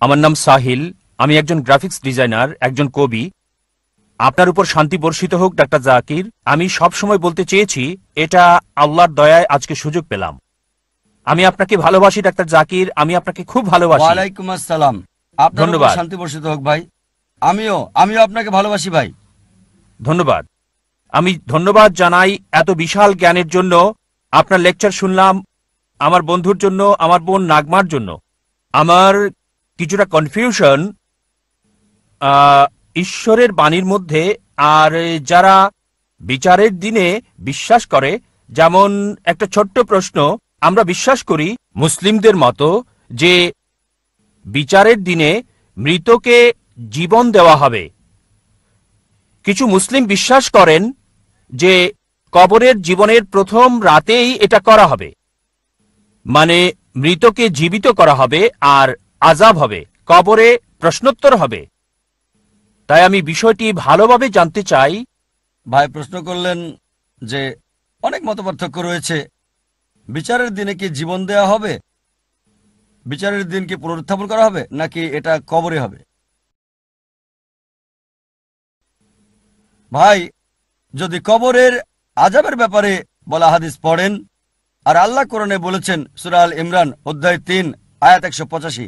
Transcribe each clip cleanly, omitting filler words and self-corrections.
আমার নাম সাহিল। আমি একজন গ্রাফিক্স ডিজাইনার, একজন কবি। আপনার উপর শান্তি বর্ষিত হোক ডাক্তার জাকির। আমি সব সময় বলতে চেয়েছি, এটা আল্লাহর দয়ায় আজকে সুযোগ পেলাম। আমি আপনাকে ভালোবাসি ডাক্তার জাকির, আমি আপনাকে খুব ভালোবাসি। ওয়ালাইকুম আসসালাম। আপনার উপর ধন্যবাদ। শান্তি বর্ষিত হোক ভাই। আমিও আপনাকে ভালোবাসি ভাই। ধন্যবাদ। আমি ধন্যবাদ জানাই এত বিশাল জ্ঞানের জন্য। আপনার লেকচার শুনলাম আমার বন্ধুর জন্য, আমার বোন নাগমার জন্য। আমার কিছুটা কনফিউশন ঈশ্বরের বাণীর মধ্যে, আর যারা বিচারের দিনে বিশ্বাস করে, যেমন একটা ছোট্ট প্রশ্ন। আমরা বিশ্বাস করি মুসলিমদের মতো যে বিচারের দিনে মৃতকে জীবন দেওয়া হবে। কিছু মুসলিম বিশ্বাস করেন যে কবরের জীবনের প্রথম রাতেই এটা করা হবে, মানে মৃতকে জীবিত করা হবে আর আযাব হবে, কবরে প্রশ্নোত্তর হবে। তাই আমি বিষয়টি ভালোভাবে জানতে চাই। ভাই প্রশ্ন করলেন যে অনেক মতপার্থক্য রয়েছে, বিচারের দিনে কি জীবন দেওয়া হবে, বিচারের দিন কি পুনরুত্থাপন করা হবে, নাকি এটা কবরে হবে। ভাই যদি কবরের আযাবের ব্যাপারে বলা হাদিস পড়েন, আর আল্লাহ কোরআনে বলেছেন সূরা আল ইমরান অধ্যায় 3 আয়াত 185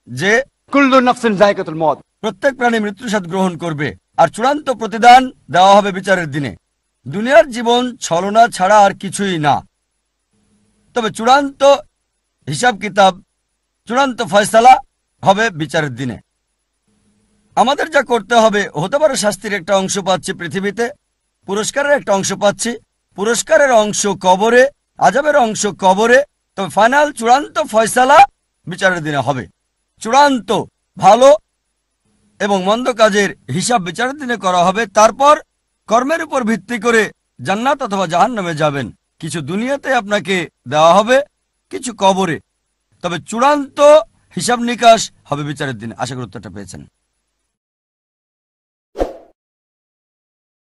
যে কুল্লু নাফসিন যায়কাতুল মউত, প্রত্যেক প্রাণী মৃত্যুস্বাদ গ্রহণ করবে আর চূড়ান্ত প্রতিদান দেওয়া হবে বিচারের দিনে। দুনিয়ার জীবন ছলনা ছাড়া আর কিছুই না, তবে চূড়ান্ত হিসাব কিতাব, চূড়ান্ত ফয়সালা হবে বিচারের দিনে। আমাদের যা করতে হবে, হতে পারে শাস্তির একটা অংশ পাচ্ছি পৃথিবীতে, পুরস্কারের একটা অংশ পাচ্ছি, পুরস্কারের অংশ কবরে, আযাবের অংশ কবরে, তবে ফাইনাল চূড়ান্ত ফয়সালা বিচারের দিনে হবে। চূড়ান্ত ভালো এবং মন্দ কাজের হিসাব বিচারের দিনে করা হবে। তারপর কর্মের উপর ভিত্তি করে জান্নাত অথবা জাহান্নামে যাবেন। কিছু দুনিয়াতে আপনাকে দেওয়া হবে, কিছু কবরে, তবে চূড়ান্ত হিসাব নিকাশ হবে বিচারের দিনে। আশা করি উত্তরটা পেয়েছেন।